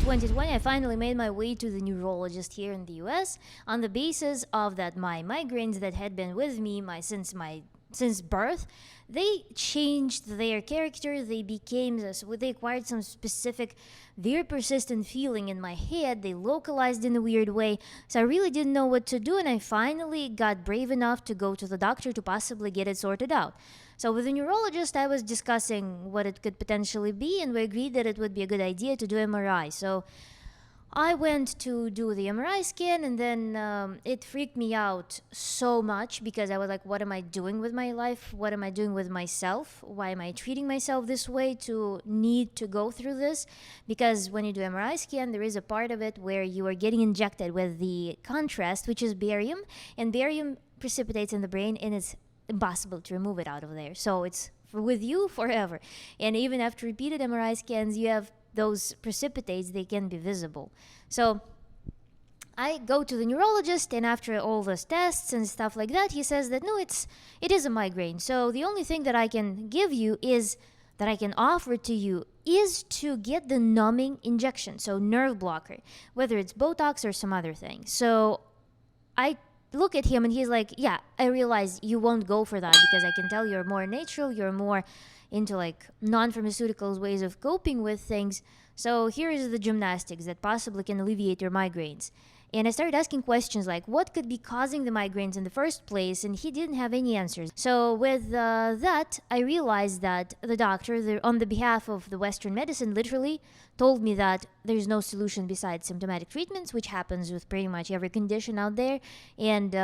2020, I finally made my way to the neurologist here in the US on the basis of that my migraines that had been with me since birth, they changed their character. They acquired some specific, very persistent feeling in my head. They localized in a weird way. So I really didn't know what to do, and I finally got brave enough to go to the doctor to possibly get it sorted out. So with the neurologist, I was discussing what it could potentially be, and we agreed that it would be a good idea to do MRI. So I went to do the MRI scan, and then it freaked me out so much because I was like, what am I doing with my life? What am I doing with myself? Why am I treating myself this way to need to go through this? Because when you do MRI scan, there is a part of it where you are getting injected with the contrast, which is barium, and barium precipitates in the brain, and it's impossible to remove it out of there. So it's with you forever. And even after repeated MRI scans, you have those precipitates, they can be visible. So I go to the neurologist, and after all those tests and stuff like that, he says that no, it is a migraine. So the only thing that I can give you is that I can offer to you is to get the numbing injection, so nerve blocker, whether it's Botox or some other thing. So I look at him, and he's like, yeah, I realize you won't go for that because I can tell you're more natural, you're more into like non-pharmaceuticals ways of coping with things. So here is the gymnastics that possibly can alleviate your migraines. And I started asking questions like, what could be causing the migraines in the first place? And he didn't have any answers. So with that, I realized that the doctor, on the behalf of the Western medicine, literally told me that there's no solution besides symptomatic treatments, which happens with pretty much every condition out there. And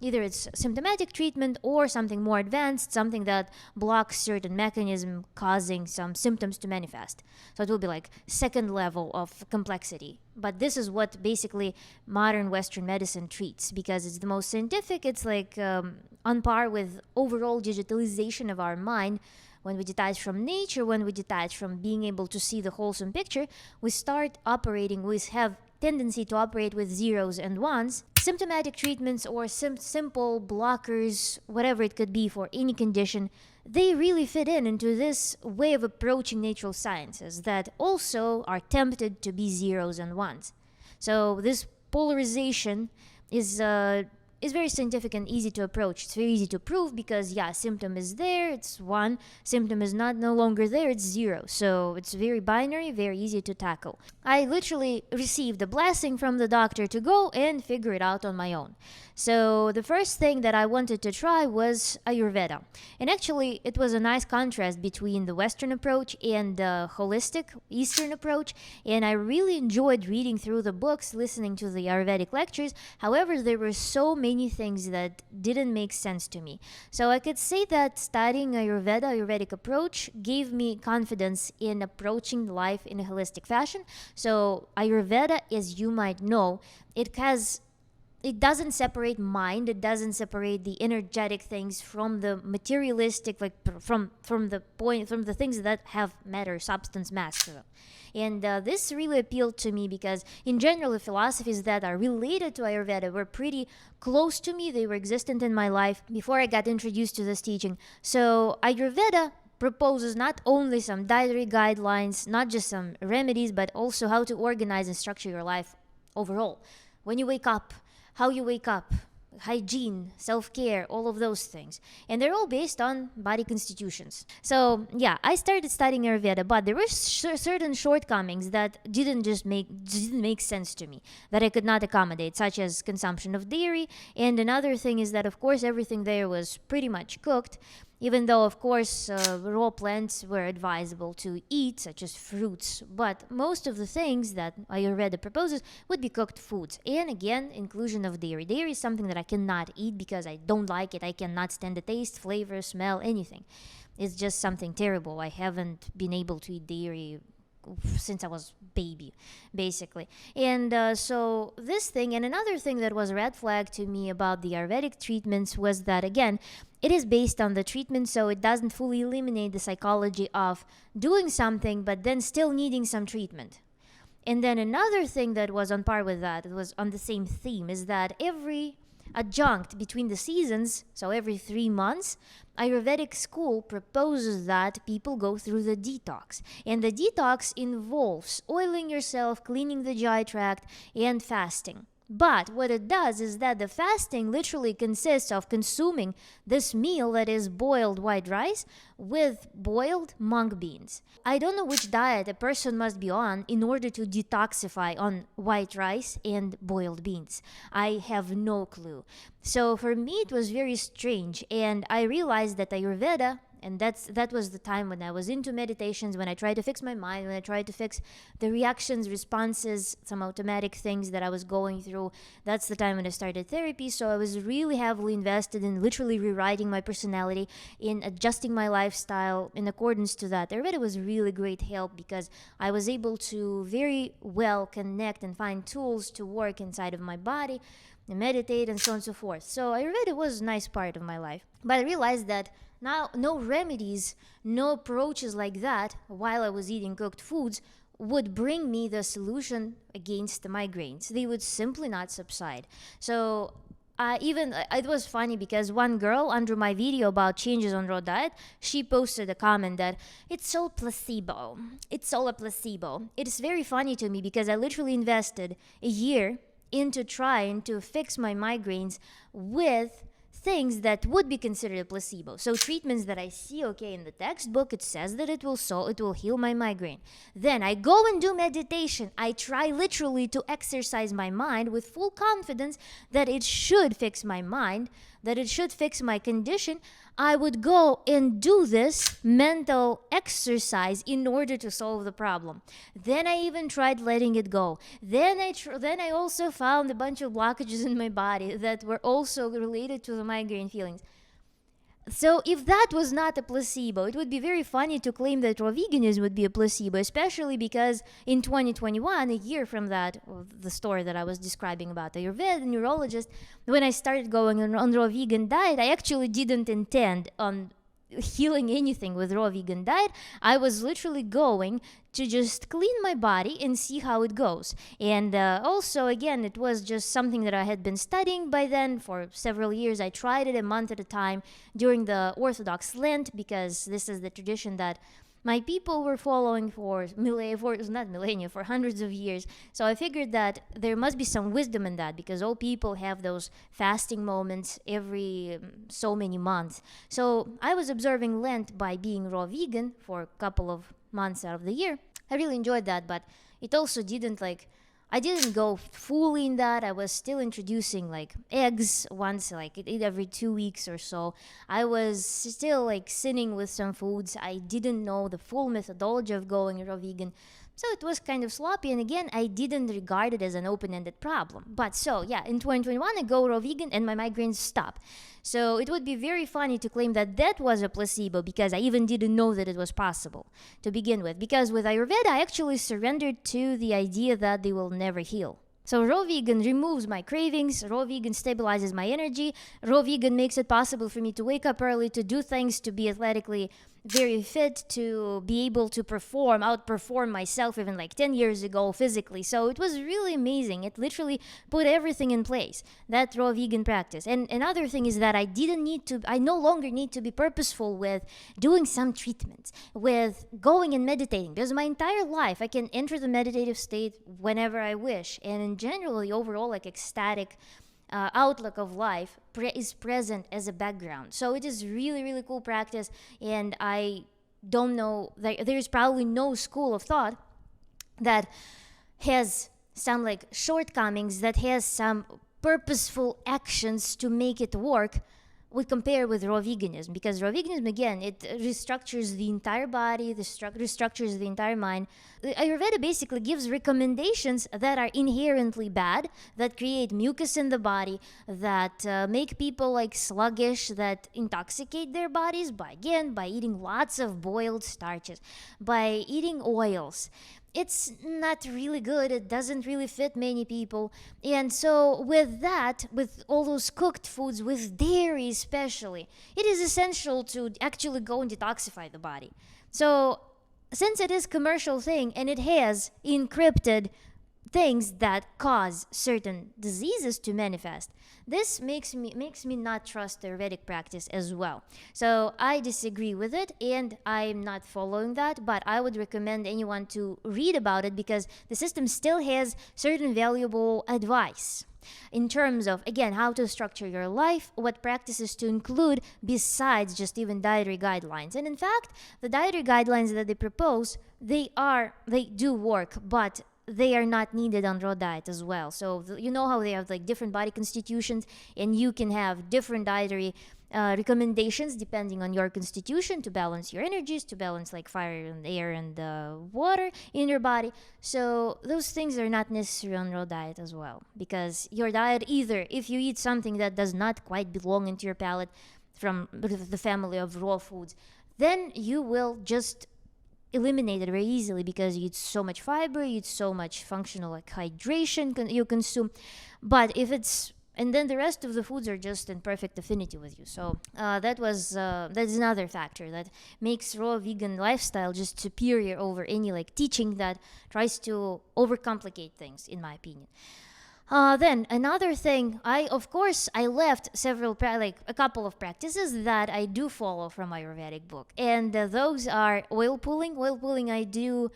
either it's symptomatic treatment or something more advanced, something that blocks certain mechanism causing some symptoms to manifest. So it will be like second level of complexity. But this is what basically modern Western medicine treats because it's the most scientific. It's like on par with overall digitalization of our mind. When we detach from nature, when we detach from being able to see the wholesome picture, we start operating, we have tendency to operate with zeros and ones. Symptomatic treatments or simple blockers, whatever it could be for any condition, they really fit into this way of approaching natural sciences that also are tempted to be zeros and ones. So this polarization is very scientific and easy to approach. It's very easy to prove because, yeah, symptom is there, it's one. Symptom is no longer there, it's zero. So it's very binary, very easy to tackle. I literally received a blessing from the doctor to go and figure it out on my own. So the first thing that I wanted to try was Ayurveda. And actually, it was a nice contrast between the Western approach and the holistic Eastern approach. And I really enjoyed reading through the books, listening to the Ayurvedic lectures. However, there were so many things that didn't make sense to me. So I could say that studying Ayurvedic approach, gave me confidence in approaching life in a holistic fashion. So Ayurveda, as you might know, it doesn't separate mind, it doesn't separate the energetic things from the materialistic, like from the things that have matter, substance, mass to them. And this really appealed to me because in general the philosophies that are related to Ayurveda were pretty close to me. They were existent in my life before I got introduced to this teaching. So Ayurveda proposes not only some dietary guidelines, not just some remedies, but also how to organize and structure your life overall. When you wake up, how you wake up, hygiene, self-care, all of those things. And they're all based on body constitutions. So yeah, I started studying Ayurveda, but there were certain shortcomings that didn't make sense to me, that I could not accommodate, such as consumption of dairy. And another thing is that, of course, everything there was pretty much cooked. Even though, of course, raw plants were advisable to eat, such as fruits, but most of the things that Ayurveda proposes would be cooked foods. And again, inclusion of dairy. Dairy is something that I cannot eat because I don't like it. I cannot stand the taste, flavor, smell, anything. It's just something terrible. I haven't been able to eat dairy since I was baby, basically. And so this thing, and another thing that was a red flag to me about the Ayurvedic treatments was that, again, it is based on the treatment, so it doesn't fully eliminate the psychology of doing something but then still needing some treatment. And then another thing that was on par with that, it was on the same theme, is that every adjunct between the seasons, so every 3 months, Ayurvedic school proposes that people go through the detox. And the detox involves oiling yourself, cleaning the GI tract, and fasting. But what it does is that the fasting literally consists of consuming this meal that is boiled white rice with boiled mung beans. I don't know which diet a person must be on in order to detoxify on white rice and boiled beans. I have no clue. So for me, it was very strange, and I realized that Ayurveda, and that was the time when I was into meditations, when I tried to fix my mind, when I tried to fix the reactions, responses, some automatic things that I was going through. That's the time when I started therapy. So I was really heavily invested in literally rewriting my personality, in adjusting my lifestyle in accordance to that. Ayurveda was really great help because I was able to very well connect and find tools to work inside of my body and meditate and so on and so forth. So Ayurveda was a nice part of my life. But I realized that now, no remedies, no approaches like that while I was eating cooked foods would bring me the solution against the migraines. They would simply not subside. So it was funny because one girl under my video about changes on raw diet, she posted a comment that it's all placebo. It's all a placebo. It is very funny to me because I literally invested a year into trying to fix my migraines with things that would be considered a placebo. So treatments that I see, okay, in the textbook, it says that it will heal my migraine. Then I go and do meditation. I try literally to exercise my mind with full confidence that it should fix my mind, that it should fix my condition. I would go and do this mental exercise in order to solve the problem. Then I even tried letting it go. Then I also found a bunch of blockages in my body that were also related to the migraine feelings. So if that was not a placebo, it would be very funny to claim that raw veganism would be a placebo, especially because in 2021, a year from that, the story that I was describing about the Ayurveda neurologist, when I started going on raw vegan diet, I actually didn't intend on healing anything with raw vegan diet. I was literally going to just clean my body and see how it goes. And also, again, it was just something that I had been studying by then for several years. I tried it a month at a time during the Orthodox Lent because this is the tradition that my people were following for hundreds of years. So I figured that there must be some wisdom in that because all people have those fasting moments every so many months. So I was observing Lent by being raw vegan for a couple of months out of the year. I really enjoyed that, but it also I didn't go fully in that. I was still introducing eggs once, every 2 weeks or so. I was still sinning with some foods. I didn't know the full methodology of going raw vegan. So it was kind of sloppy. And again, I didn't regard it as an open-ended problem. But so, yeah, in 2021, I go raw vegan and my migraines stop. So it would be very funny to claim that that was a placebo because I even didn't know that it was possible to begin with. Because with Ayurveda, I actually surrendered to the idea that they will never heal. So raw vegan removes my cravings, raw vegan stabilizes my energy, raw vegan makes it possible for me to wake up early, to do things, to be athletically very fit, to be able to outperform myself even 10 years ago physically. So it was really amazing. It literally put everything in place, that raw vegan practice. And another thing is that I no longer need to be purposeful with doing some treatments, with going and meditating. Because my entire life, I can enter the meditative state whenever I wish. And in general, the overall ecstatic outlook of life is present as a background. So it is really, really cool practice. And I don't know, there's probably no school of thought that has some shortcomings, that has some purposeful actions to make it work. We compare with raw veganism, because raw veganism, again, it restructures the entire body, restructures the entire mind. Ayurveda basically gives recommendations that are inherently bad, that create mucus in the body, that make people sluggish, that intoxicate their bodies by eating lots of boiled starches, by eating oils. It's not really good. It doesn't really fit many people. And so with that, with all those cooked foods, with dairy especially, it is essential to actually go and detoxify the body. So since it is a commercial thing and it has encrypted things that cause certain diseases to manifest. This makes me not trust the Ayurvedic practice as well. So I disagree with it, and I'm not following that. But I would recommend anyone to read about it because the system still has certain valuable advice in terms of, again, how to structure your life, what practices to include besides just even dietary guidelines. And in fact, the dietary guidelines that they propose, they do work, but they are not needed on raw diet as well. So you know how they have like different body constitutions, and you can have different dietary recommendations depending on your constitution to balance your energies, to balance like fire and air and water in your body. So those things are not necessary on raw diet as well, because your diet, either if you eat something that does not quite belong into your palate from the family of raw foods, then you will just eliminate it very easily because you eat so much fiber, you eat so much functional like hydration you consume. But if it's, and then the rest of the foods are just in perfect affinity with you. So that's another factor that makes raw vegan lifestyle just superior over any like teaching that tries to overcomplicate things, in my opinion. Then another thing, I left like a couple of practices that I do follow from Ayurvedic book, and those are oil pulling. Oil pulling I do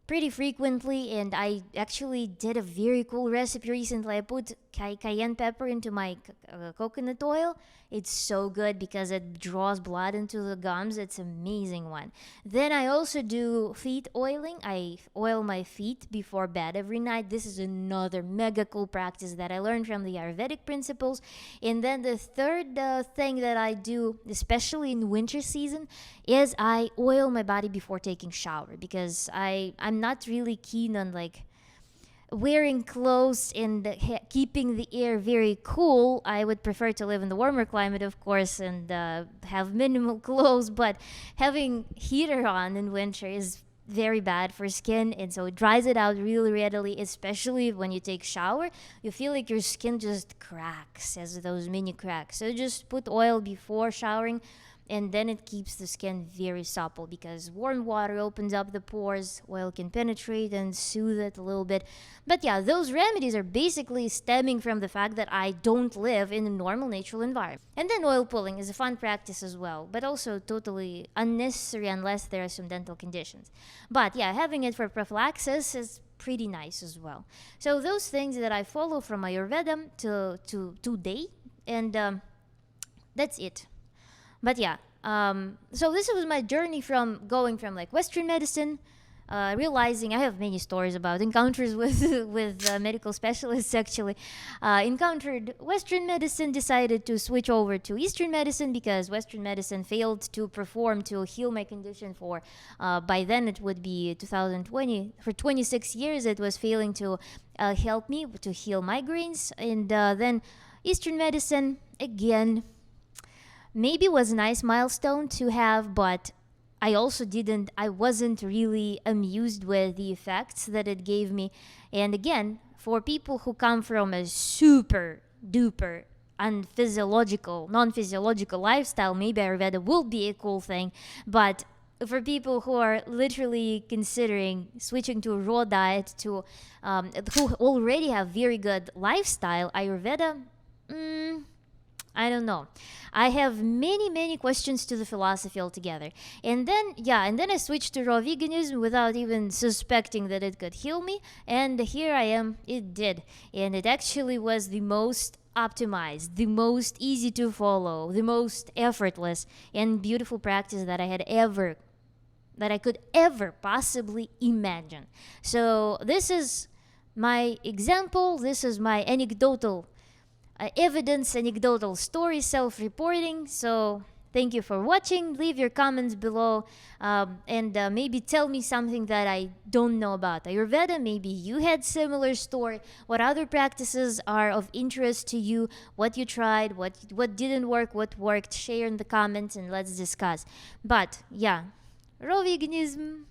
pretty frequently, and I actually did a very cool recipe recently. I put cayenne pepper into my coconut oil. It's so good because it draws blood into the gums. It's an amazing one. Then I also do feet oiling. I oil my feet before bed every night. This is another mega cool practice that I learned from the Ayurvedic principles. And then the third thing that I do, especially in winter season, is I oil my body before taking shower, because I'm not really keen on like wearing clothes and keeping the air very cool. I would prefer to live in the warmer climate, of course, and have minimal clothes. But having heater on in winter is very bad for skin, and so it dries it out really readily. Especially when you take shower, you feel like your skin just cracks, as those mini cracks. So just put oil before showering, and then it keeps the skin very supple because warm water opens up the pores, oil can penetrate and soothe it a little bit. But yeah, those remedies are basically stemming from the fact that I don't live in a normal natural environment. And then oil pulling is a fun practice as well, but also totally unnecessary unless there are some dental conditions. But yeah, having it for prophylaxis is pretty nice as well. So those things that I follow from Ayurveda to today, and that's it. But yeah, so this was my journey from going from like Western medicine, realizing I have many stories about encounters with medical specialists. Actually, encountered Western medicine, decided to switch over to Eastern medicine because Western medicine failed to perform to heal my condition for. By then it would be 2020. For 26 years, it was failing to help me to heal migraines, and then Eastern medicine again maybe was a nice milestone to have, but I wasn't really amused with the effects that it gave me. And again, for people who come from a super duper non-physiological lifestyle, maybe Ayurveda will be a cool thing. But for people who are literally considering switching to a raw diet, who already have very good lifestyle, Ayurveda, I don't know. I have many questions to the philosophy altogether. And then I switched to raw veganism without even suspecting that it could heal me. And here I am. It did. And it actually was the most optimized, the most easy to follow, the most effortless and beautiful practice that I could ever possibly imagine. So this is my example. This is my anecdotal anecdotal story, self-reporting. So thank you for watching. Leave your comments below, and maybe tell me something that I don't know about Ayurveda. Maybe you had similar story. What other practices are of interest to you? What you tried? What didn't work? What worked? Share in the comments and let's discuss. But yeah, raw veganism